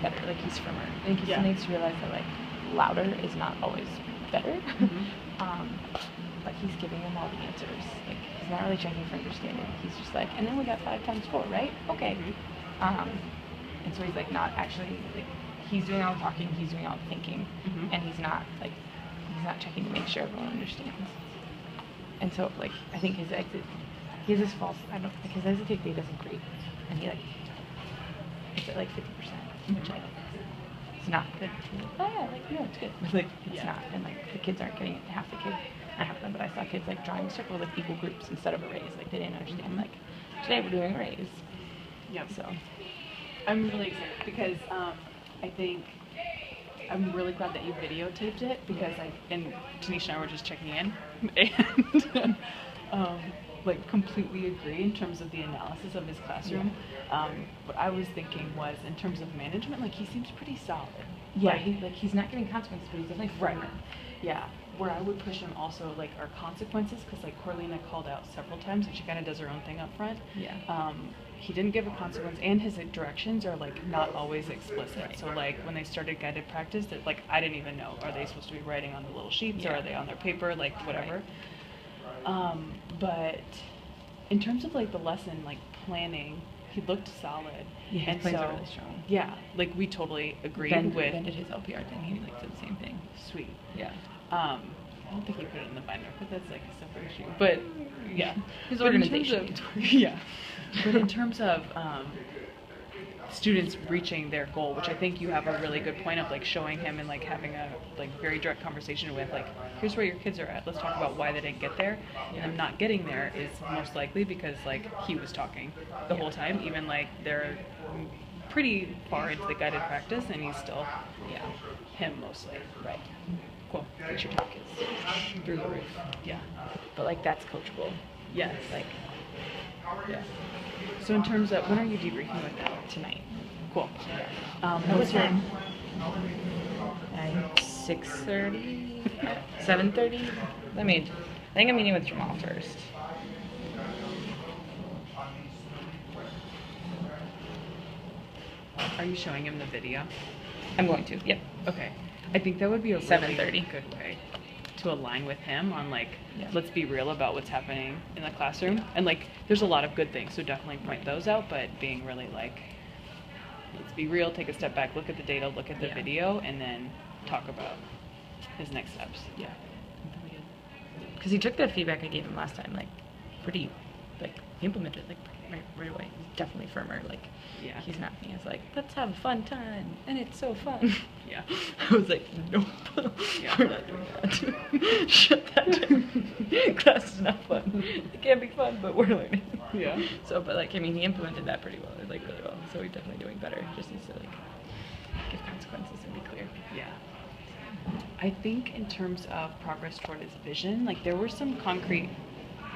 better. Like he's firmer. I think he still needs to realize that like louder is not always better. But he's giving them all the answers. Like he's not really checking for understanding. He's just like, and then we got 5 times 4, right? Okay. And so he's like not actually like he's doing all the talking, he's doing all the thinking, and he's not checking to make sure everyone understands. And so like I think his exit, he has this false. I don't like his exit data isn't great, and he like it's at like 50%, which like it's not good. Oh yeah, like no, it's good, but like it's not, and like the kids aren't getting it. Half the kids, not half of them, but I saw kids like drawing a circle with equal groups instead of arrays. Like they didn't understand. Like today we're doing arrays. Yep. So I'm really excited because I think I'm really glad that you videotaped it because and Tanisha and I were just checking in and like completely agree in terms of the analysis of his classroom. What I was thinking was in terms of management, like he seems pretty solid. Yeah, he's not giving consequences, but he's definitely firmer. Yeah. Where I would push him also like are consequences because like Corlina called out several times and she kind of does her own thing up front. Yeah. He didn't give a consequence and his directions are like not always explicit. Right. So like when they started guided practice, that like I didn't even know, are they supposed to be writing on the little sheets or are they on their paper, like whatever. Right. But in terms of like the lesson like planning, he looked solid. Yeah, and his plans so are really strong. Yeah, like we totally agreed with Ben did his LPR thing, he like did the same thing. Sweet. Yeah. I don't think he put it in the binder, but that's like a separate issue. But yeah, his organization. Yeah. But in terms of students reaching their goal, which I think you have a really good point of like showing him and like having a like very direct conversation with like, here's where your kids are at. Let's talk about why they didn't get there. And them not getting there is most likely because like he was talking the whole time, even like they're pretty far into the guided practice and he's still him mostly. Right. Cool. But your talk is through the roof. Yeah. But like that's coachable. Yes. Like yeah. So in terms of when are you debriefing with them? Tonight. Cool. What's your 6:30? 7:30? I think I'm meeting with Jamal first. Are you showing him the video? I'm going to. Yep. Okay. I think that would be a really 7:30. good way to align with him on like, let's be real about what's happening in the classroom. And like, there's a lot of good things, so definitely point those out, but being really like, let's be real, take a step back, look at the data, look at the video, and then talk about his next steps. Yeah. Because he took that feedback I gave him last time, like, pretty, like, he implemented it, like, right away. He's definitely firmer, like, he's not me. He's like, let's have a fun time, and it's so fun. Yeah. I was like, nope, we're not doing that. Shut that down. Class is not fun. It can be fun, but we're learning. Yeah. So, but, like, I mean, he implemented that pretty well, like, really well. So he's definitely doing better. Just needs to, like, give consequences and be clear. Yeah. I think in terms of progress toward his vision, like, there were some concrete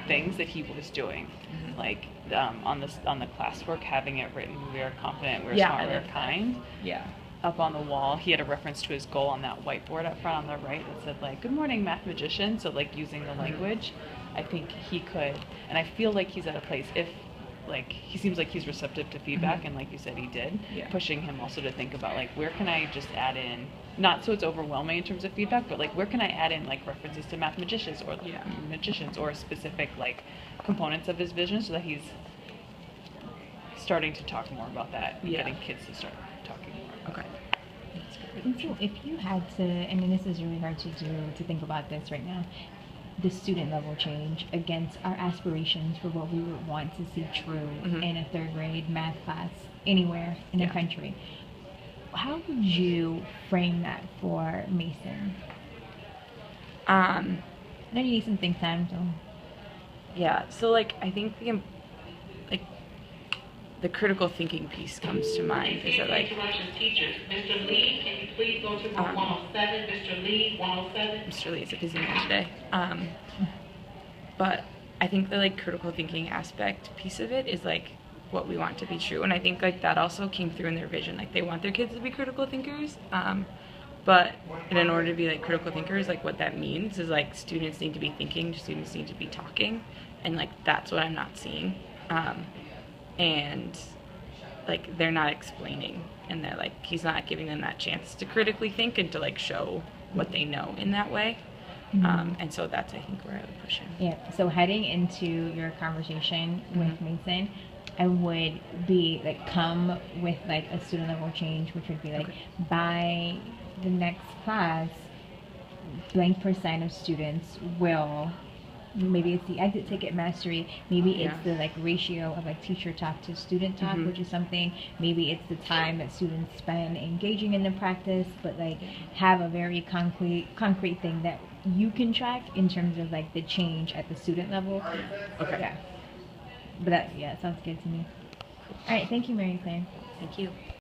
things that he was doing, like on the classwork, having it written, we are confident, we're smart, we're kind. Yeah. Up on the wall, he had a reference to his goal on that whiteboard up front on the right that said like, good morning, math magician. So like using the language, I think he could, and I feel like he's at a place, if like, he seems like he's receptive to feedback, and like you said, he did, pushing him also to think about like, where can I just add in, not so it's overwhelming in terms of feedback, but like, where can I add in like references to math magicians or magicians or specific like components of his vision, so that he's starting to talk more about that, getting kids to start talking more. Okay. And so if you had to, I mean, this is really hard to do, to think about this right now, the student level change against our aspirations for what we would want to see true in a third grade math class anywhere in the country. How would you frame that for Mason? I know you need some think time, so. Yeah, so like I think the critical thinking piece comes to mind. Is that like teachers, Mr. Lee, can you please go to room 107? Mr. Lee, 107. Mr. Lee is a busy man today. But I think the like critical thinking aspect piece of it is like what we want to be true, and I think like that also came through in their vision. Like they want their kids to be critical thinkers, but in order to be like critical thinkers, like what that means is like students need to be thinking, students need to be talking, and like that's what I'm not seeing. And like they're not explaining, and they're like he's not giving them that chance to critically think and to like show what they know in that way. And so that's, I think, where I would push him. Yeah. So heading into your conversation with Mason, I would be like, come with like a student level change, which would be like, by the next class, blank % of students will, maybe it's the exit ticket mastery, maybe it's the like ratio of like teacher talk to student talk, which is something, maybe it's the time that students spend engaging in the practice, but like have a very concrete thing that you can track in terms of like the change at the student level. Okay. Yeah. But that, yeah, it sounds good to me. All right, thank you, Mary Claire. Thank you.